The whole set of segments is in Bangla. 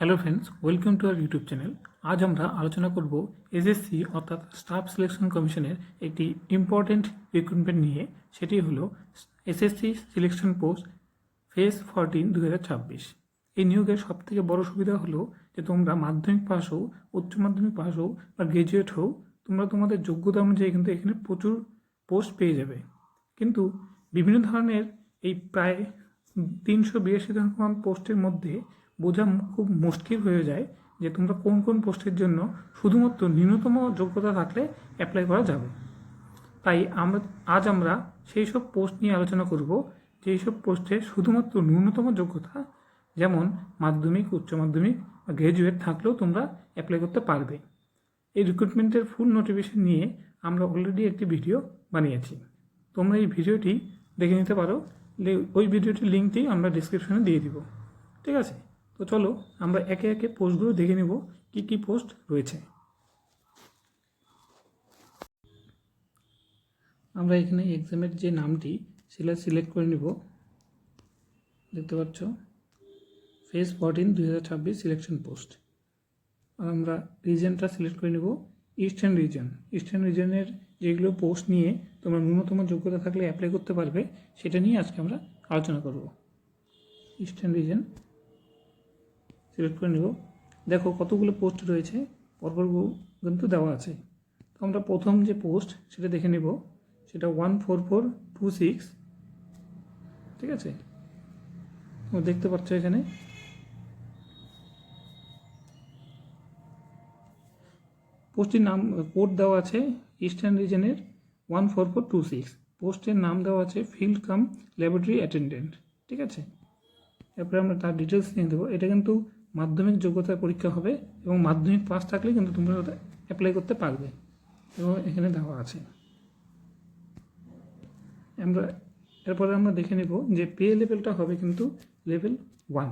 Hello friends, welcome to our YouTube channel. আজ আমরা আলোচনা করব এসএসসি অর্থাৎ স্টাফ সিলেকশন কমিশনের একটি ইম্পর্টেন্ট রিক্রুটমেন্ট নিয়ে। সেটি হলো এসএসসি সিলেকশন পোস্ট ফেজ 14 2026। এই নিয়োগের সবথেকে বড় সুবিধা হলো যে তোমরা মাধ্যমিক পাস হও, উচ্চ মাধ্যমিক পাস হও বা গ্র্যাজুয়েট হও, তোমরা তোমাদের যোগ্যতা অনুযায়ী কিন্তু এখানে প্রচুর পোস্ট পেয়ে যাবে। কিন্তু বিভিন্ন ধরনের এই প্রায় 382 ধরনের পোস্টের মধ্যে বোঝা খুব মুশকিল হয়ে যায় যে তোমরা কোন কোন পোস্টের জন্য শুধুমাত্র ন্যূনতম যোগ্যতা থাকলে অ্যাপ্লাই করা যাবে। তাই আজ আমরা সেই সব পোস্ট নিয়ে আলোচনা করব যেই সব পোস্টে শুধুমাত্র ন্যূনতম যোগ্যতা, যেমন মাধ্যমিক, উচ্চ মাধ্যমিক বা গ্র্যাজুয়েট থাকলেও তোমরা অ্যাপ্লাই করতে পারবে। এই রিক্রুটমেন্টের ফুল নোটিফিকেশন নিয়ে আমরা অলরেডি একটি ভিডিও বানিয়েছি, তোমরা এই ভিডিওটি দেখে নিতে পারো। ওই ভিডিওটির লিঙ্কটি আমরা ডিসক্রিপশনে দিয়ে দিব। ঠিক আছে, তো চলো আমরা একে একে পোস্টগুলো দেখে নেব কি কি পোস্ট রয়েছে। আমরা এখানে এক্সামের যে নামটি সেটা সিলেক্ট করে নেব। দেখতে পাচ্ছ ফেজ 14 2026 সিলেকশন পোস্ট। আর আমরা রিজনটা সিলেক্ট করে নেব ইস্টার্ন রিজন। ইস্টার্ন রিজনের যেগুলো পোস্ট নিয়ে তোমরা ন্যূনতম যোগ্যতা থাকলে অ্যাপ্লাই করতে পারবে সেটা নিয়ে আজকে আমরা আলোচনা করব। ইস্টার্ন রিজন সিলেক্ট করে নেব। দেখো কতগুলো পোস্ট রয়েছে, পরপর কিন্তু দেওয়া আছে। তো আমরা প্রথম যে পোস্ট সেটা দেখে নেব, সেটা 14426। ঠিক আছে, তোমরা দেখতে পাচ্ছ এখানে পোস্টটির নাম কোড দেওয়া আছে ইস্টার্ন রিজনের 14426। পোস্টের নাম দেওয়া আছে ফিল্ড কাম ল্যাবরেটরি অ্যাটেন্ডেন্ট। ঠিক আছে, এরপরে আমরা তার ডিটেলস নিয়ে দেবো। এটা কিন্তু মাধ্যমিক যোগ্যতার পরীক্ষা হবে এবং মাধ্যমিক পাস থাকলে কিন্তু তোমরা ওটা অ্যাপ্লাই করতে পারবে এবং এখানে দেওয়া আছে। এরপরে আমরা দেখে নেব যে পে লেভেলটা হবে কিন্তু লেভেল 1।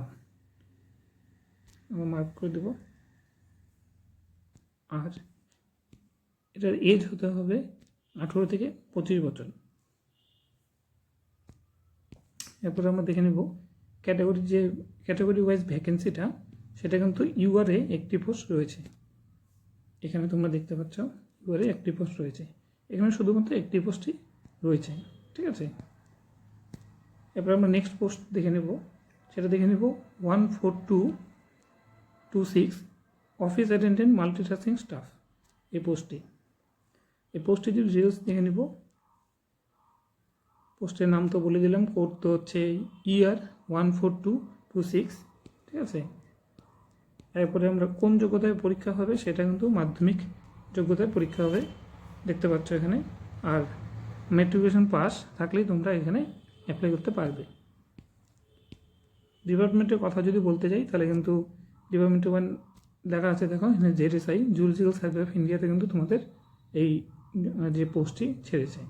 আমরা মার্ক করে দেব। আর এটার এজ হতে হবে 18 থেকে 25 বছর। এরপরে আমরা দেখে নেব ক্যাটাগরি ওয়াইজ ভ্যাকেন্সিটা, সেটা কিন্তু ইউআরএ একটি পোস্ট রয়েছে। এখানে তোমরা দেখতে পাচ্ছ ইউআরএ একটি পোস্ট রয়েছে, এখানে শুধুমাত্র একটি পোস্টই রয়েছে। ঠিক আছে, এরপর আমরা নেক্সট পোস্ট দেখে নেব, সেটা দেখে নেব 14226 অফিস অ্যাটেন্ডেন্ট মাল্টিটাস্কিং স্টাফ। এই পোস্টটি যদি ডিটেলস দেখে নেব। পোস্টের নাম তো বলে দিলাম, কোড তো হচ্ছে ER 14226। ঠিক আছে, এরপরে আমরা কোন যোগ্যতায় পরীক্ষা হবে সেটা কিন্তু মাধ্যমিক যোগ্যতায় পরীক্ষা হবে, দেখতে পাচ্ছ এখানে। আর ম্যাট্রিকুলেশন পাস থাকলেই তোমরা এখানে অ্যাপ্লাই করতে পারবে। ডিপার্টমেন্টের কথা যদি বলতে যাই তাহলে কিন্তু ডিপার্টমেন্ট 1 দেখা আছে, দেখো এখানে ZSI জুলজিক্যাল সার্ভে অফ ইন্ডিয়াতে কিন্তু তোমাদের এই যে পোস্টটি ছেড়েছে।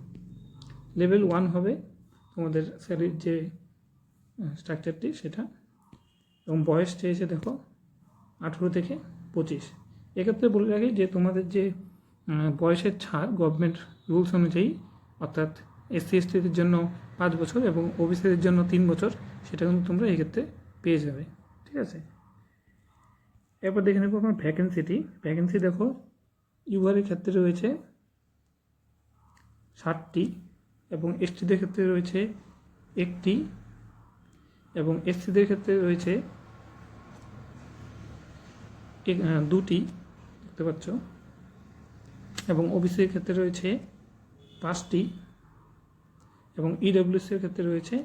লেভেল 1 হবে তোমাদের স্যালারির যে স্ট্রাকচারটি সেটা, এবং বয়স চেয়েছে দেখো 18 থেকে 25। এক্ষেত্রে বলে রাখি যে তোমাদের যে বয়সের ছাড় গভর্নমেন্ট রুলস অনুযায়ী, অর্থাৎ SC/STদের জন্য 5 বছর এবং ওবিসিদের জন্য 3 বছর, সেটা কিন্তু তোমরা এক্ষেত্রে পেয়ে যাবে। ঠিক আছে, এরপর দেখে নেব আমার ভ্যাকেন্সি দেখো ইউআরের ক্ষেত্রে রয়েছে 60টি এবং STদের ক্ষেত্রে রয়েছে 1টি এবং SCদের ক্ষেত্রে রয়েছে 2টি, দেখতে পাচ্ছ, এবং ওবিসির ক্ষেত্রে রয়েছে 5টি এবং EWSের ক্ষেত্রে রয়েছে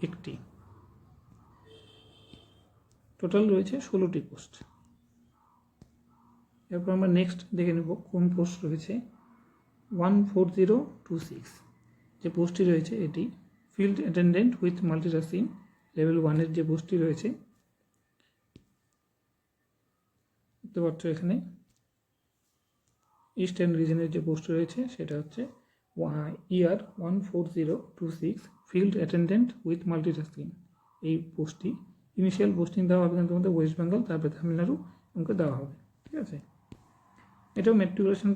1টি। টোটাল রয়েছে 16টি পোস্ট। এরপর আমরা নেক্সট দেখে নেব কোন পোস্ট রয়েছে 14026। যে পোস্টটি রয়েছে এটি field attendant with multitasking level 1-এর যে পোস্টটি রয়েছে, দেখতে পাচ্ছ এখানে ইস্টার্ন রিজনের যে পোস্ট রয়েছে সেটা হচ্ছে ER 14026 field attendant with multitasking. এই পোস্টটি ইনিশিয়াল পোস্টিং দেওয়া হবে কিন্তু তোমাদের ওয়েস্ট বেঙ্গল, তারপরে তামিলনাড়ু আমাকে দেওয়া হবে। ঠিক আছে, এটাও ম্যাট্রিকুলেশন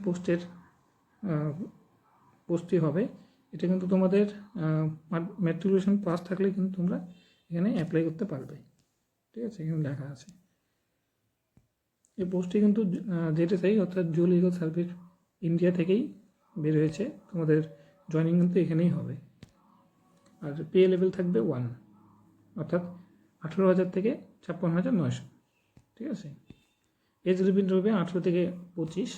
পোস্টটি হবে। এটা কিন্তু তোমাদের ম্যাট্রিকুলেশন পাস থাকলে কিন্তু তোমরা এখানে অ্যাপ্লাই করতে পারবে। ঠিক আছে, এখানে লেখা আছে। এই পোস্টটি কিন্তু জেটেসাই অর্থাৎ জিওলজিক্যাল সার্ভে ইন্ডিয়া থেকেই বের হয়েছে। তোমাদের জয়েনিং কিন্তু এখানেই হবে। আর পে লেভেল থাকবে 1, অর্থাৎ 18,000 থেকে 56,900। ঠিক আছে। এজ লিমিট রবে 18 থেকে 25।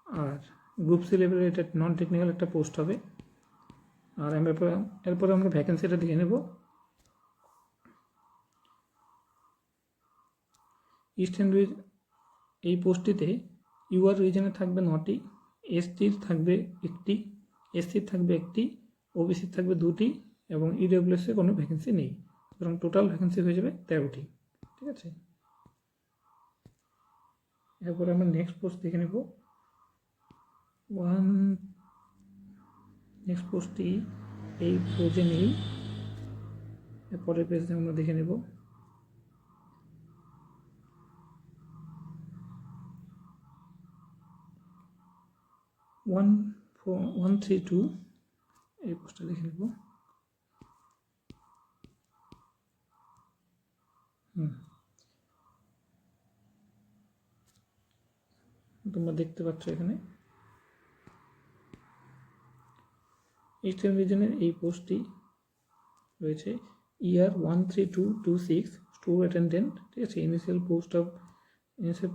আর গ্রুপ সি লেভেলের এটা নন টেকনিক্যাল একটা পোস্ট হবে। আর এরপরে আমরা ভ্যাকেন্সিটা দেখে নেব। ইস্টার্ন এই পোস্টটিতে ইউআর রিজনে থাকবে 9টি, এসটির থাকবে 1টি, এসসির থাকবে 1টি, ওবিসির থাকবে 2টি এবং ইডব্লিউএস এর কোনো ভ্যাকেন্সি নেই। সুতরাং টোটাল ভ্যাকেন্সি হয়ে যাবে 13টি। ঠিক আছে। এরপরে আমরা নেক্সট পোস্ট দেখে নেব। নেক্সট পোস্টটি এই পেজে নেই, পরের পেজে আমরা দেখে নেব। 132 এই পোস্টটা দেখে নেব। তোমরা দেখতে পাচ্ছ এখানে ইস্টার্ন রিজনের এই পোস্টটি রয়েছে ইয়ার 13226 স্টোর অ্যাটেন্ডেন্ট। ঠিক আছে। ইনিশিয়াল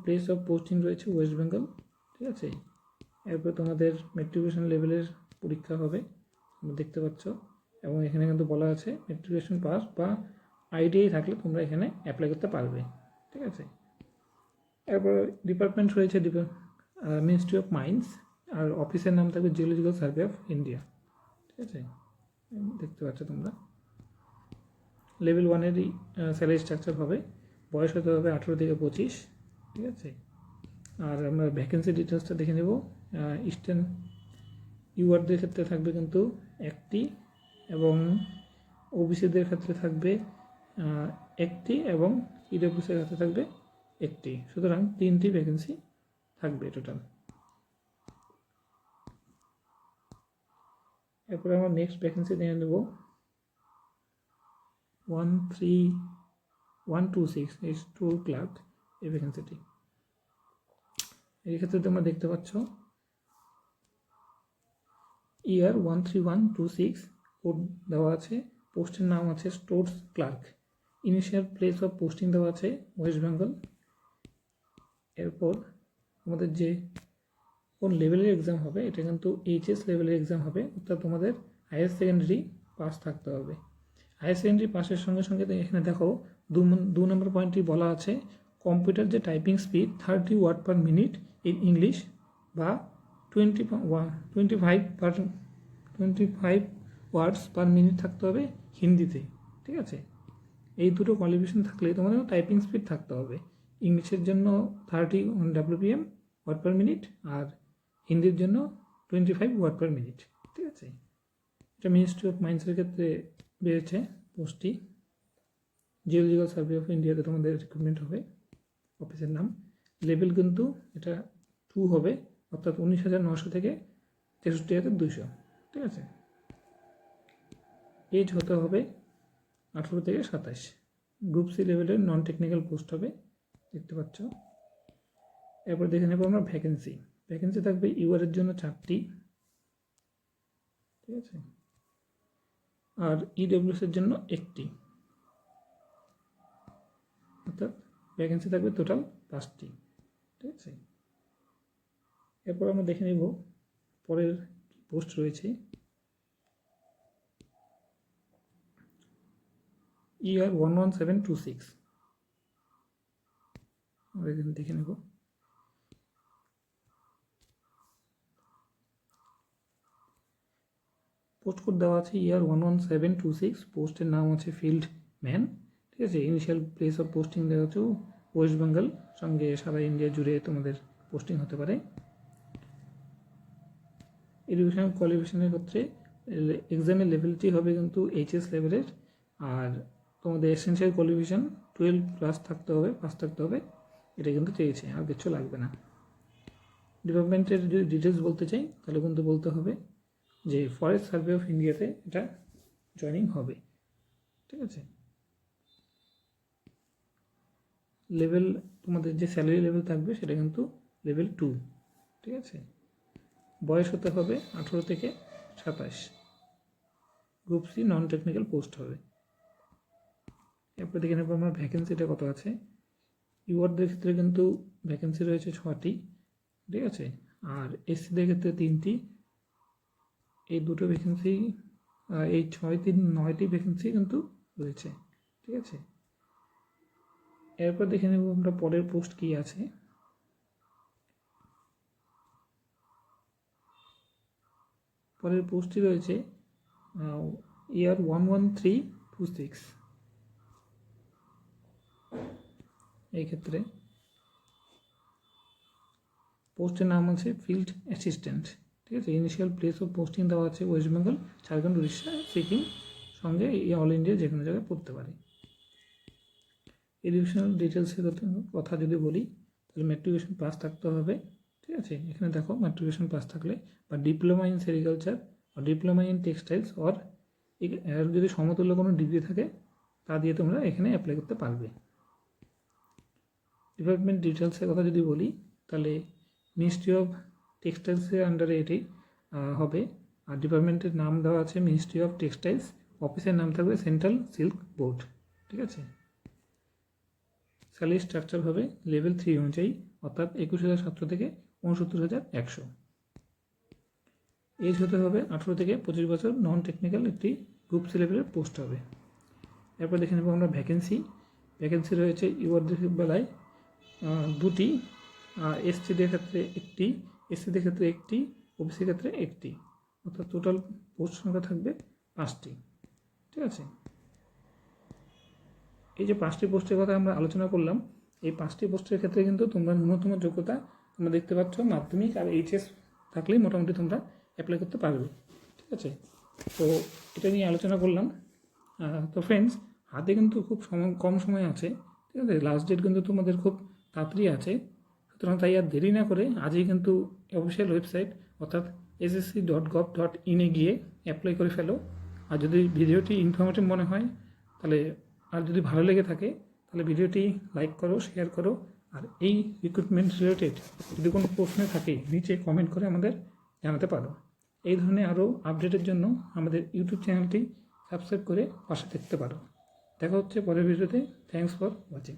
প্লেস অফ পোস্টিং রয়েছে ওয়েস্ট বেঙ্গল। ঠিক আছে। এরপর তোমাদের ম্যাট্রিকুলেশন লেভেলের পরীক্ষা হবে, তোমরা দেখতে পাচ্ছ। এবং এখানে কিন্তু বলা আছে ম্যাট্রিকুলেশন পাস বা আইডিআই থাকলে তোমরা এখানে অ্যাপ্লাই করতে পারবে। ঠিক আছে। এরপর ডিপার্টমেন্ট রয়েছে মিনিস্ট্রি অফ মাইন্স, আর অফিসের নাম থাকবে জিওলজিক্যাল সার্ভে অফ ইন্ডিয়া। ঠিক আছে। দেখতে পাচ্ছ তোমরা। লেভেল 1-এরই স্যালারি স্ট্রাকচার হবে। বয়স হতে হবে 18 থেকে 25। ঠিক আছে। আর আমরা ভ্যাকেন্সি ডিটেলসটা দেখে নেব। ইস্টার্ন ইউআরদের ক্ষেত্রে থাকবে কিন্তু 1টি এবং ওবিসিদের ক্ষেত্রে থাকবে 1টি এবং ইডব্লিউএসের ক্ষেত্রে থাকবে 1টি। সুতরাং 3টি ভ্যাকেন্সি থাকবে টোটাল। এরপরে আমরা নেক্সট ভ্যাকেন্সি নিয়ে নেব 13126 এই স্টোর ক্লার্ক এই ভ্যাকেন্সিটি। এই ক্ষেত্রে তোমরা দেখতে পাচ্ছ ইয়ার 13126 কোড দেওয়া আছে, পোস্টের নাম আছে stores clerk, initial place of posting দেওয়া আছে ওয়েস্ট বেঙ্গল। এরপর আমাদের যে কোন লেভেলের এক্সাম হবে, এটা কিন্তু এইচএস লেভেলের এক্সাম হবে, অর্থাৎ তোমাদের হায়ার সেকেন্ডারি পাস থাকতে হবে। হায়ার সেকেন্ডারি পাসের সঙ্গে সঙ্গে এখানে দেখো 2 নম্বর পয়েন্টটি বলা আছে কম্পিউটার যে typing speed 30 word per minute in English বা 25 ওয়ার্ডস পার মিনিট থাকতে হবে হিন্দিতে। ঠিক আছে। এই দুটো কোয়ালিফিকেশন থাকলে তোমাদের টাইপিং স্পিড থাকতে হবে। ইংলিশের জন্য 30 WPM ওয়ার্ড পার মিনিট আর হিন্দির জন্য 25 ওয়ার্ড পার মিনিট। ঠিক আছে। এটা মিনিস্ট্রি অফ মাইন্সের ক্ষেত্রে বেড়েছে পোস্টটি। জিওলজিক্যাল সার্ভে অফ ইন্ডিয়াতে তোমাদের রিক্রুটমেন্ট হবে। অফিসের নাম, লেভেল কিন্তু এটা 2 হবে, অর্থাৎ 19,900 থেকে 63,200। ঠিক আছে। এজ হতে হবে 18 থেকে 27। গ্রুপ সি লেভেলের নন টেকনিক্যাল পোস্ট হবে, দেখতে পাচ্ছ। এরপর দেখে নেব আমরা ভ্যাকেন্সি থাকবে ইউআরের জন্য 4টি। ঠিক আছে। আর ইডব্লিউএস এর জন্য 1টি, অর্থাৎ ভ্যাকেন্সি থাকবে টোটাল 5টি। ঠিক আছে। এরপর আমরা দেখে নেব পরের পোস্ট রয়েছে ইয়ার 11726। আমরা এখানে দেখে নেব। পোস্ট কোড দেওয়া আছে ইয়ার 11726, পোস্টের নাম আছে ফিল্ড ম্যান। ঠিক আছে। ইনিশিয়াল প্লেস অফ পোস্টিং দেওয়া হচ্ছে ওয়েস্ট বেঙ্গল, সঙ্গে সারা ইন্ডিয়া জুড়ে তোমাদের পোস্টিং হতে পারে। এডুকেশনাল কোয়ালিফিকেশনের ক্ষেত্রে এক্সামের লেভেলটি হবে কিন্তু এইচএস লেভেলের, আর তোমাদের এসেন্সিয়াল কোয়ালিফিকেশন 12+ থাকতে হবে, পাস থাকতে হবে। এটা কিন্তু চেয়েছে, আর কিছু লাগবে না। ডিপার্টমেন্টের যদি ডিটেলস বলতে চাই তাহলে কিন্তু বলতে হবে যে ফরেস্ট সার্ভে অফ ইন্ডিয়াতে এটা জয়েনিং হবে। ঠিক আছে। লেভেল তোমাদের যে স্যালারি লেভেল থাকবে সেটা কিন্তু লেভেল 2, ঠিক আছে। বয়স হতে হবে 18 থেকে 27। Group C non technical post হবে। এরপর দেখে নেব আমার ভ্যাকেন্সিটা কত আছে। ইউআরদের ক্ষেত্রে কিন্তু ভ্যাকেন্সি রয়েছে 6টি, ঠিক আছে। আর এসসিদের ক্ষেত্রে 3টি। এই দুটো ভ্যাকেন্সি, এই 9টি ভ্যাকেন্সি কিন্তু রয়েছে, ঠিক আছে। এরপর দেখে নেব আমরা পরের পোস্ট কি আছে। পরের পোস্টটি রয়েছে ইয়ার 11326। এই ক্ষেত্রে পোস্টের নাম আছে ফিল্ড অ্যাসিস্ট্যান্ট, ঠিক আছে। ইনিশিয়াল প্লেস অফ পোস্টিং দেওয়া আছে ওয়েস্ট বেঙ্গল, ঝাড়খণ্ড, উড়িষ্যা, সিকিম, সঙ্গে এই অল ইন্ডিয়া যে কোনো জায়গায় পড়তে পারে। এডুকেশনাল ডিটেলসের কথা যদি বলি তাহলে ম্যাট্রিকুলেশন পাস থাকতে হবে, ঠিক আছে। এখানে দেখো ম্যাট্রিকুলেশন পাস থাকলে বা ডিপ্লোমা ইন সেরিকালচার বা ডিপ্লোমা ইন টেক্সটাইলস অর এর যদি সমতুল্য কোনো ডিগ্রি থাকে তা দিয়ে তোমরা এখানে অ্যাপ্লাই করতে পারবে। ডিপার্টমেন্ট ডিটেলসের কথা যদি বলি তাহলে মিনিস্ট্রি অফ টেক্সটাইলসের আন্ডারে এটি হবে। আর ডিপার্টমেন্টের নাম দেওয়া আছে মিনিস্ট্রি অফ টেক্সটাইলস, অফিসের নাম থাকবে সেন্ট্রাল সিল্ক বোর্ড, ঠিক আছে। স্যালারি স্ট্রাকচার হবে লেভেল 3 অনুযায়ী, অর্থাৎ 21,700 থেকে 69,100। এজ হতে হবে 18 থেকে 25 বছর, নন টেকনিক্যাল একটি গ্রুপ সি লেভেলের পোস্ট হবে। এরপর দেখে নেব আমরা ভ্যাকেন্সি। ভ্যাকেন্সি রয়েছে ইউআরদের বেলায় 2টি, এসসিদের ক্ষেত্রে 1টি, এসসিদের ক্ষেত্রে 1টি, ওবিসির ক্ষেত্রে 1টি, অর্থাৎ টোটাল পোস্ট সংখ্যা থাকবে 5টি, ঠিক আছে। এই যে 5টি পোস্টের কথা আমরা আলোচনা করলাম, এই 5টি পোস্টের ক্ষেত্রে কিন্তু তোমরা ন্যূনতম যোগ্যতা তোমরা দেখতে পাচ্ছ মাধ্যমিক আর এইচএস থাকলেই মোটামুটি তোমরা অ্যাপ্লাই করতে পারবে, ঠিক আছে। তো এটা নিয়ে আলোচনা করলাম। তো ফ্রেন্ডস, হাতে কিন্তু খুব কম সময় আছে, ঠিক আছে। লাস্ট ডেট কিন্তু তোমাদের খুব তাড়াতাড়ি আছে, সুতরাং তাই আর দেরি না করে আজই কিন্তু অফিসিয়াল ওয়েবসাইট অর্থাৎ ssc.gov.in গিয়ে অ্যাপ্লাই করে ফেলো। আর যদি ভিডিওটি ইনফরমেটিভ মনে হয় তাহলে, আর যদি ভালো লেগে থাকে তাহলে ভিডিওটি লাইক করো, শেয়ার করো। আর এই রিক্রুটমেন্ট রিলেটেড যদি কোনো প্রশ্ন থাকে নিচে কমেন্ট করে আমাদের জানাতে পারো। এই ধরনের আরও আপডেটের জন্য আমাদের ইউটিউব চ্যানেলটি সাবস্ক্রাইব করে পাশে থাকতে পারো। দেখা হচ্ছে পরের ভিডিওতে। Thanks for watching.